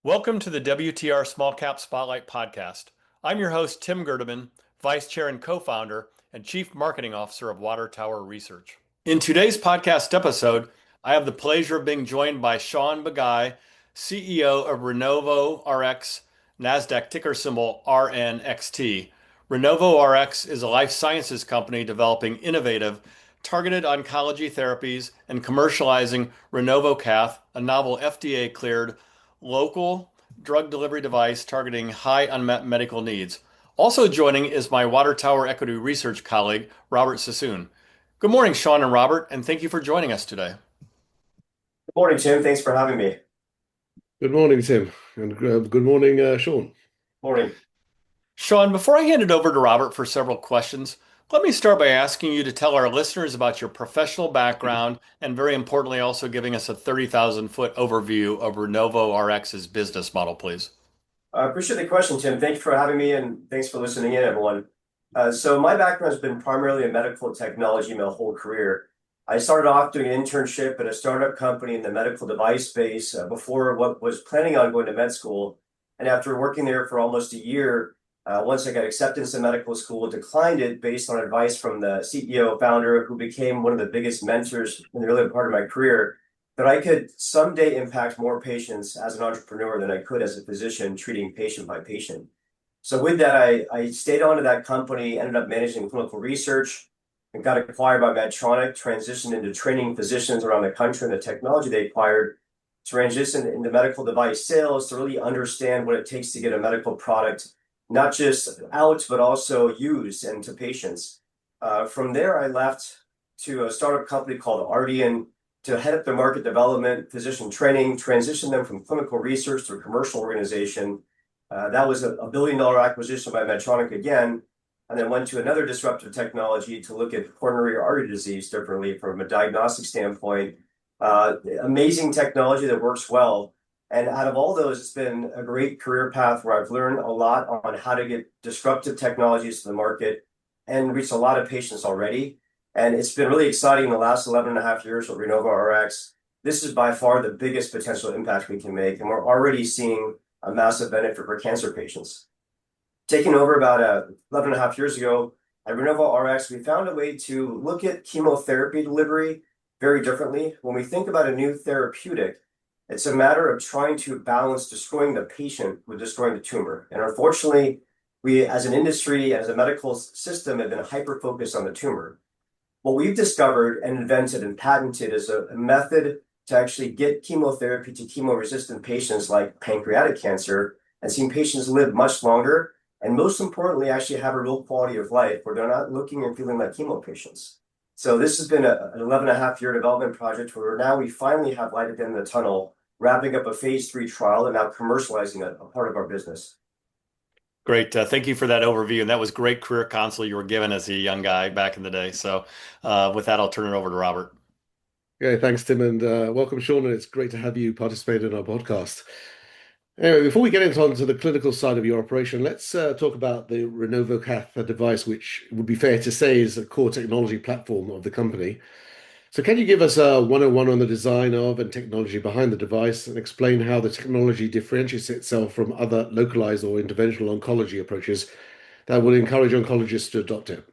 Welcome to the WTR Small-Cap Spotlight podcast. I'm your host, Tim Gerdeman, Vice Chair and Co-founder and Chief Marketing Officer of Water Tower Research. In today's podcast episode, I have the pleasure of being joined by Shaun Bagai, CEO of RenovoRx, NASDAQ ticker symbol RNXT. RenovoRx is a life sciences company developing innovative, targeted oncology therapies and commercializing RenovoCath, a novel FDA-cleared local drug delivery device targeting high unmet medical needs. Also joining is my Water Tower Equity Research colleague, Robert Sassoon. Good morning, Shaun and Robert, and thank you for joining us today. Good morning, Tim. Thanks for having me. Good morning, Tim, and good morning, Shaun. Morning. Shaun, before I hand it over to Robert for several questions, let me start by asking you to tell our listeners about your professional background and, very importantly, also giving us a 30,000-foot overview of RenovoRx's business model, please. I appreciate the question, Tim. Thank you for having me, and thanks for listening in, everyone. So my background has been primarily in medical technology my whole career. I started off doing an internship at a startup company in the medical device space before what was planning on going to med school. And after working there for almost a year, once I got acceptance in medical school, declined it based on advice from the CEO founder, who became one of the biggest mentors in the early part of my career, that I could someday impact more patients as an entrepreneur than I could as a physician treating patient by patient. So with that, I stayed on to that company, ended up managing clinical research, and got acquired by Medtronic, transitioned into training physicians around the country and the technology they acquired, transitioned into medical device sales to really understand what it takes to get a medical product not just out, but also used and to patients. From there, I left to a startup company called Ardian to head up their market development, physician training, transition them from clinical research to a commercial organization. That was a $1 billion acquisition by Medtronic again, and then went to another disruptive technology to look at coronary artery disease differently from a diagnostic standpoint. Amazing technology that works well. And out of all those, it's been a great career path where I've learned a lot on how to get disruptive technologies to the market and reach a lot of patients already. And it's been really exciting in the last 11 and a half years with RenovoRx. This is by far the biggest potential impact we can make. And we're already seeing a massive benefit for cancer patients. Taking over about 11 and a half years ago at RenovoRx, we found a way to look at chemotherapy delivery very differently. When we think about a new therapeutic, it's a matter of trying to balance destroying the patient with destroying the tumor. And unfortunately, we as an industry, as a medical system, have been hyper-focused on the tumor. What we've discovered and invented and patented is a method to actually get chemotherapy to chemo-resistant patients like pancreatic cancer and seeing patients live much longer, and most importantly, actually have a real quality of life where they're not looking and feeling like chemo patients. So this has been an 11 and a half year development project where now we finally have light at the end of the tunnel, wrapping up a phase 3 trial and now commercializing a part of our business. Great. Thank you for that overview. And that was great career counsel you were given as a young guy back in the day. So with that, I'll turn it over to Robert. Yeah, thanks, Tim, and welcome, Shaun. And it's great to have you participate in our podcast. Anyway, before we get onto the clinical side of your operation, let's talk about the RenovoCath device, which would be fair to say is a core technology platform of the company. So can you give us a 101 on the design of and technology behind the device and explain how the technology differentiates itself from other localized or interventional oncology approaches that would encourage oncologists to adopt it?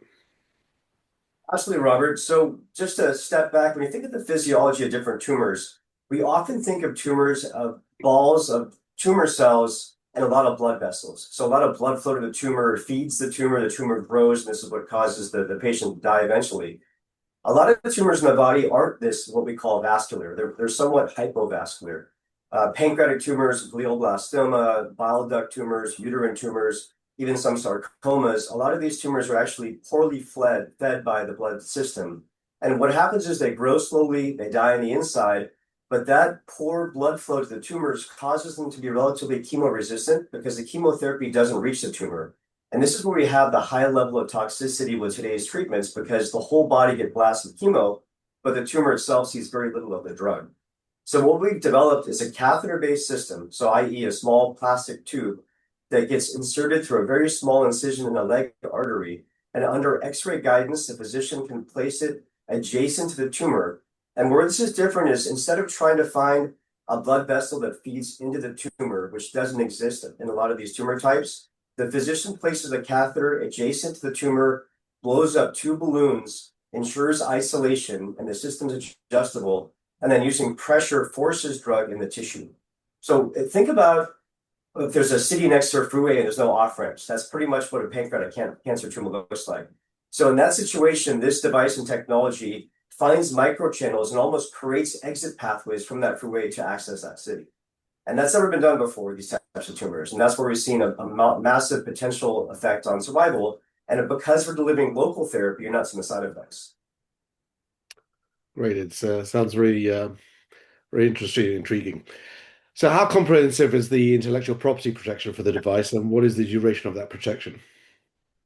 Absolutely, Robert. So just to step back, when you think of the physiology of different tumors, we often think of tumors of balls of tumor cells and a lot of blood vessels. So a lot of blood flow to the tumor feeds the tumor grows, and this is what causes the patient to die eventually. A lot of the tumors in the body aren't this, what we call vascular. They're somewhat hypovascular. Pancreatic tumors, glioblastoma, bile duct tumors, uterine tumors, even some sarcomas. A lot of these tumors are actually poorly fed by the blood system. And what happens is they grow slowly, they die on the inside, but that poor blood flow to the tumors causes them to be relatively chemo-resistant because the chemotherapy doesn't reach the tumor. And this is where we have the high level of toxicity with today's treatments because the whole body gets blasted with chemo, but the tumor itself sees very little of the drug. So what we've developed is a catheter-based system, so i.e. a small plastic tube that gets inserted through a very small incision in a leg artery, and under X-ray guidance, the physician can place it adjacent to the tumor. And where this is different is instead of trying to find a blood vessel that feeds into the tumor, which doesn't exist in a lot of these tumor types. The physician places a catheter adjacent to the tumor, blows up two balloons, ensures isolation, and the system's adjustable, and then using pressure forces drug in the tissue. So think about if there's a city next to a freeway and there's no off-ramps. That's pretty much what a pancreatic cancer tumor looks like. So in that situation, this device and technology finds microchannels and almost creates exit pathways from that freeway to access that city. And that's never been done before, these types of tumors. And that's where we've seen a massive potential effect on survival. And because we're delivering local therapy, you're not seeing the side effects. Great. It sounds really very interesting and intriguing. So how comprehensive is the intellectual property protection for the device, and what is the duration of that protection?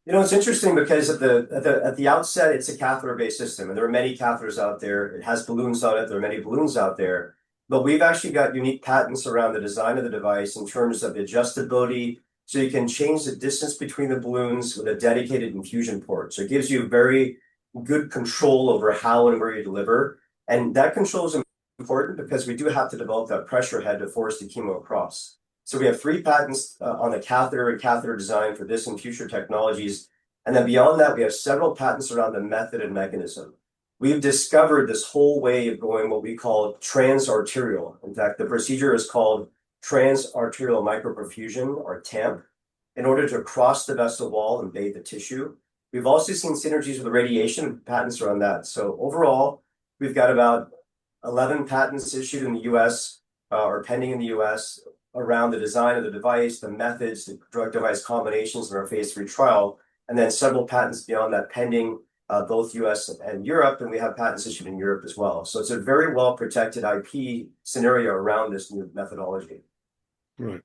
You know, it's interesting because at the outset, it's a catheter-based system, and there are many catheters out there. It has balloons on it. There are many balloons out there. But we've actually got unique patents around the design of the device in terms of the adjustability. So you can change the distance between the balloons with a dedicated infusion port. So it gives you very good control over how and where you deliver. And that control is important because we do have to develop that pressure head to force the chemo across. So we have 3 patents on the catheter and catheter design for this and future technologies. And then beyond that, we have several patents around the method and mechanism. We've discovered this whole way of going what we call trans-arterial. In fact, the procedure is called Trans-Arterial Micro-Perfusion, or TAMP, in order to cross the vessel wall and bathe the tissue. We've also seen synergies with radiation, patents around that. So overall, we've got about 11 patents issued in the US or pending in the US around the design of the device, the methods, the drug device combinations in our phase 3 trial, and then several patents beyond that pending both US and Europe, and we have patents issued in Europe as well. So it's a very well protected IP scenario around this new methodology. Right.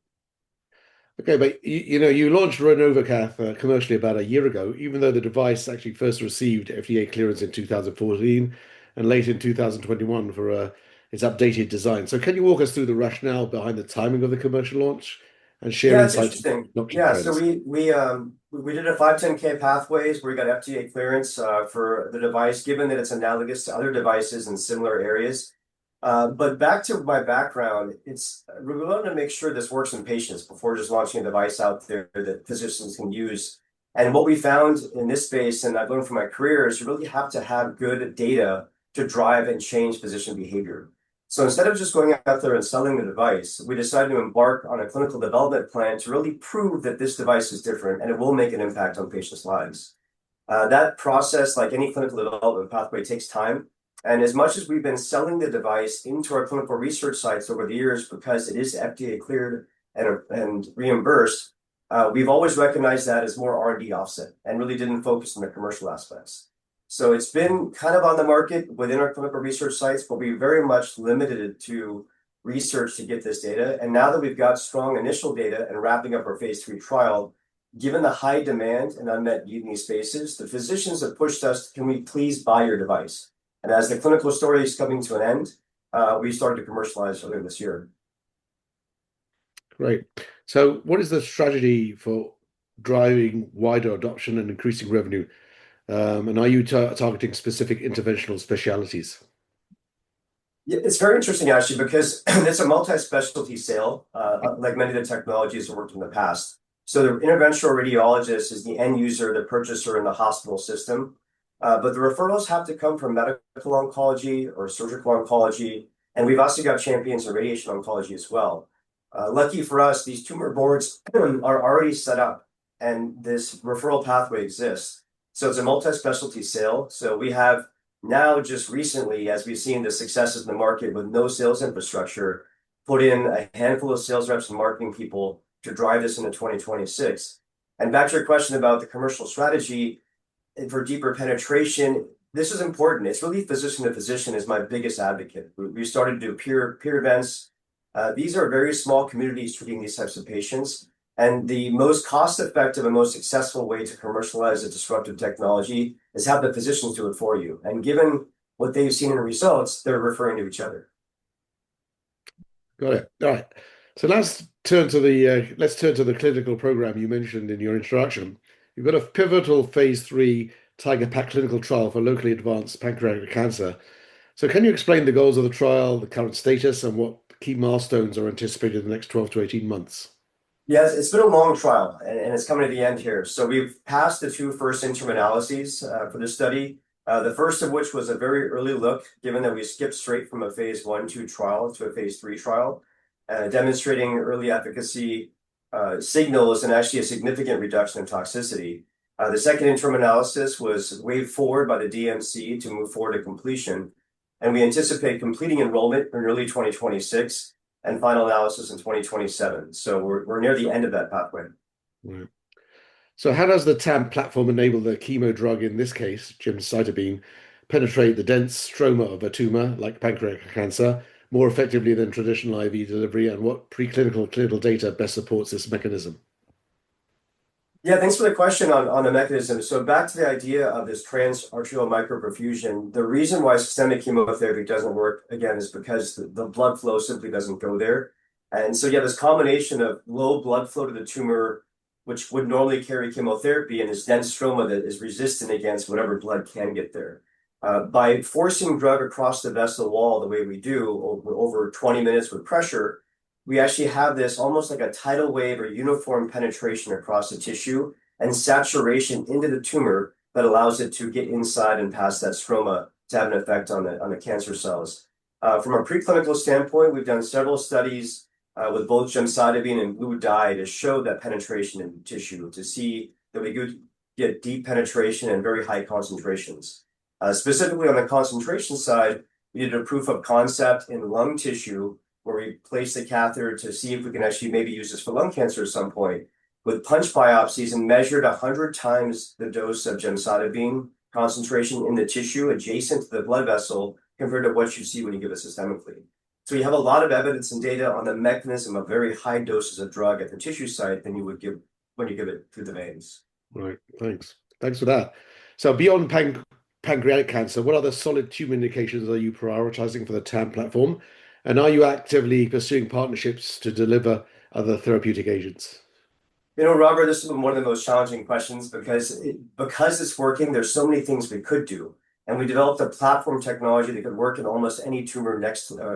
Okay, but you launched RenovoCath commercially about a year ago, even though the device actually first received FDA clearance in 2014 and late in 2021 for its updated design. So can you walk us through the rationale behind the timing of the commercial launch and share insights? Yeah, so we did a 510(k) pathways where we got FDA clearance for the device, given that it's analogous to other devices in similar areas. But back to my background, we wanted to make sure this works in patients before just launching a device out there that physicians can use. And what we found in this space, and I've learned from my career, is you really have to have good data to drive and change physician behavior. So instead of just going out there and selling the device, we decided to embark on a clinical development plan to really prove that this device is different and it will make an impact on patients' lives. That process, like any clinical development pathway, takes time. And as much as we've been selling the device into our clinical research sites over the years because it is FDA cleared and reimbursed, we've always recognized that as more R&D offset and really didn't focus on the commercial aspects. So it's been kind of on the market within our clinical research sites, but we very much limited it to research to get this data. And now that we've got strong initial data and wrapping up our phase 3 trial, given the high demand and unmet need in these spaces, the physicians have pushed us, can we please buy your device? And as the clinical story is coming to an end, we started to commercialize earlier this year. Great. So what is the strategy for driving wider adoption and increasing revenue? And are you targeting specific interventional specialities? Yeah, it's very interesting, actually, because it's a multi-specialty sale, like many of the technologies that worked in the past. So the interventional radiologist is the end user, the purchaser in the hospital system. But the referrals have to come from medical oncology or surgical oncology. And we've also got champions in radiation oncology as well. Lucky for us, these tumor boards are already set up and this referral pathway exists. So it's a multi-specialty sale. So we have now just recently, as we've seen the successes in the market with no sales infrastructure, put in a handful of sales reps and marketing people to drive this into 2026. And back to your question about the commercial strategy for deeper penetration, this is important. It's really physician to physician is my biggest advocate. We started to do peer events. These are very small communities treating these types of patients. And the most cost-effective and most successful way to commercialize a disruptive technology is have the physicians do it for you. And given what they've seen in results, they're referring to each other. Got it. All right. So let's turn to the clinical program you mentioned in your introduction. You've got a pivotal phase 3 TIGeR-PaC clinical trial for locally advanced pancreatic cancer. So can you explain the goals of the trial, the current status, and what key milestones are anticipated in the next 12 to 18 months? Yes, it's been a long trial, and it's coming to the end here. So we've passed the two first interim analyses for this study. The first of which was a very early look, given that we skipped straight from a phase 1/2 trial to a phase 3 trial, demonstrating early efficacy signals and actually a significant reduction in toxicity. The second interim analysis was waved forward by the DMC to move forward to completion, and we anticipate completing enrollment in early 2026 and final analysis in 2027. So we're near the end of that pathway. Right. So how does the TAMP platform enable the chemo drug, in this case, gemcitabine, penetrate the dense stroma of a tumor like pancreatic cancer more effectively than traditional IV delivery, and what preclinical clinical data best supports this mechanism? Yeah, thanks for the question on the mechanism. So back to the idea of this trans-arterial micro-perfusion, the reason why systemic chemotherapy doesn't work, again, is because the blood flow simply doesn't go there. And so you have this combination of low blood flow to the tumor, which would normally carry chemotherapy, and this dense stroma that is resistant against whatever blood can get there. By forcing drug across the vessel wall the way we do over 20 minutes with pressure, we actually have this almost like a tidal wave or uniform penetration across the tissue and saturation into the tumor that allows it to get inside and past that stroma to have an effect on the cancer cells. From a preclinical standpoint, we've done several studies with both gemcitabine and blue dye to show that penetration in tissue, to see that we could get deep penetration and very high concentrations. Specifically on the concentration side, we did a proof of concept in lung tissue where we placed the catheter to see if we can actually maybe use this for lung cancer at some point, with punch biopsies, and measured 100 times the dose of gemcitabine concentration in the tissue adjacent to the blood vessel compared to what you see when you give it systemically. So you have a lot of evidence and data on the mechanism of very high doses of drug at the tissue site than you would give when you give it through the veins. Right, thanks. Thanks for that. So beyond pancreatic cancer, what other solid tumor indications are you prioritizing for the TAMP platform? And are you actively pursuing partnerships to deliver other therapeutic agents? You know, Robert, this is one of the most challenging questions because it's working, there's so many things we could do. And we developed a platform technology that could work in almost any tumor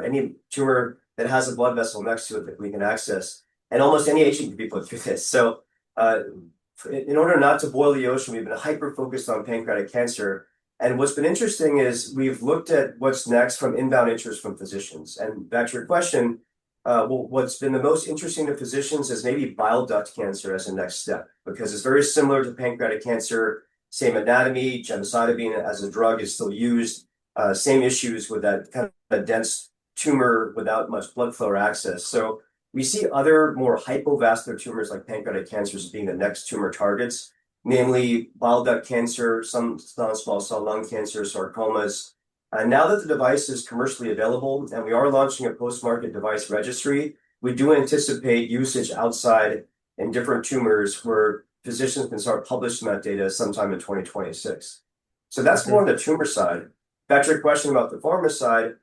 any tumor that has a blood vessel next to it that we can access. And almost any agent can be put through this. So in order not to boil the ocean, we've been hyper-focused on pancreatic cancer. And what's been interesting is we've looked at what's next from inbound interest from physicians. And back to your question, what's been the most interesting to physicians is maybe bile duct cancer as a next step, because it's very similar to pancreatic cancer, same anatomy, gemcitabine as a drug is still used, same issues with that kind of dense tumor without much blood flow or access. So we see other more hypovascular tumors like pancreatic cancers being the next tumor targets, namely bile duct cancer, some non-small cell lung cancer, sarcomas. Now that the device is commercially available and we are launching a post-market device registry, we do anticipate usage outside in different tumors where physicians can start publishing that data sometime in 2026. So that's more on the tumor side. Back to your question about the pharma side,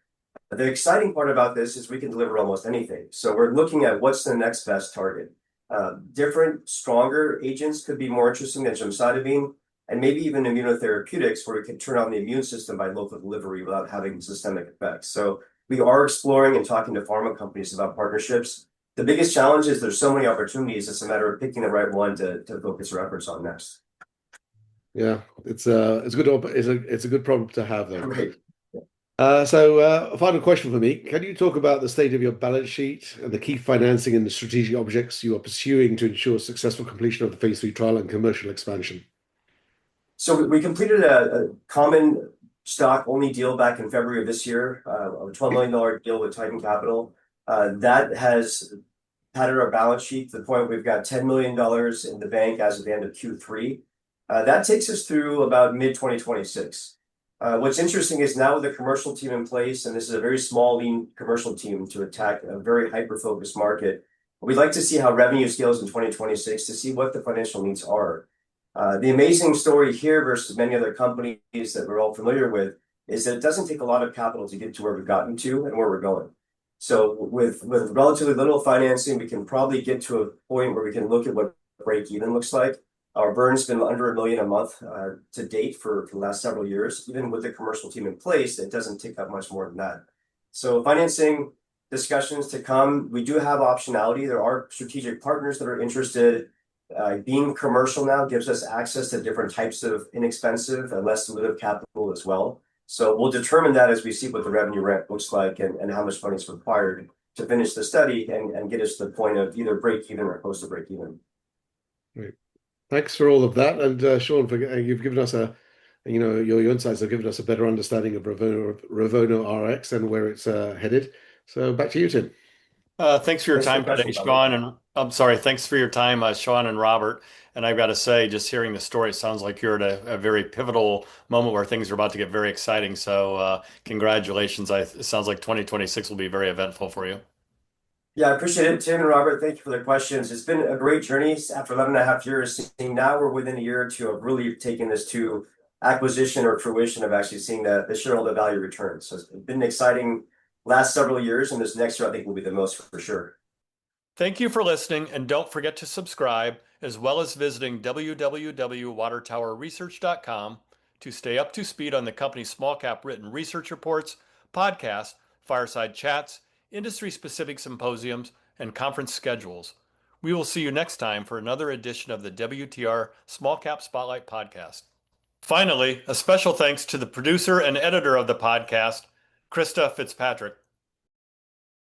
the exciting part about this is we can deliver almost anything. So we're looking at what's the next best target. Different, stronger agents could be more interesting than gemcitabine, and maybe even immunotherapeutics where we can turn on the immune system by local delivery without having systemic effects. So we are exploring and talking to pharma companies about partnerships. The biggest challenge is there's so many opportunities. It's a matter of picking the right one to focus our efforts on next. Yeah, it's a good problem to have, though. Great. So a final question for me. Can you talk about the state of your balance sheet and the key financing and the strategic objects you are pursuing to ensure successful completion of the phase 3 trial and commercial expansion? So we completed a common stock only deal back in February of this year, a $12 million deal with Titan Capital. That has padded our balance sheet to the point we've got $10 million in the bank as of the end of Q3. That takes us through about mid-2026. What's interesting is now with the commercial team in place, and this is a very small, lean commercial team to attack a very hyper-focused market, we'd like to see how revenue scales in 2026 to see what the financial needs are. The amazing story here versus many other companies that we're all familiar with is that it doesn't take a lot of capital to get to where we've gotten to and where we're going. So with relatively little financing, we can probably get to a point where we can look at what break even looks like. Our burn's been under $1 million a month to date for the last several years. Even with the commercial team in place, it doesn't take up much more than that. So financing, discussions to come. We do have optionality. There are strategic partners that are interested. Being commercial now gives us access to different types of inexpensive and less dilutive capital as well. So we'll determine that as we see what the revenue ramp looks like and how much money is required to finish the study and get us to the point of either break even or close to break even. Great. Thanks for all of that. And Shaun, you've given us your insights have given us a better understanding of RenovoRx and where it's headed. So back to you, Tim. Thanks for your Thanks for the time today, question, Robert. Shaun. And I'm sorry, thanks for your time, Shaun and Robert. And I've got to say, just hearing the story, it sounds like you're at a very pivotal moment where things are about to get very exciting. So, congratulations. It sounds like 2026 will be very eventful for you. Yeah, I appreciate it, Tim and Robert. Thank you for the questions. It's been a great journey after 11 and a half years. Seeing now we're within a year or two of really taking this to acquisition or fruition of actually seeing the shareholder value return. So it's been an exciting last several years, and this next year I think will be the most for sure. Thank you for listening, and don't forget to subscribe, as well as visiting www.watertowerresearch.com to stay up to speed on the company's small cap written research reports, podcasts, fireside chats, industry-specific symposiums, and conference schedules. We will see you next time for another edition of the WTR Small Cap Spotlight podcast. Finally, a special thanks to the producer and editor of the podcast, Krista Fitzpatrick.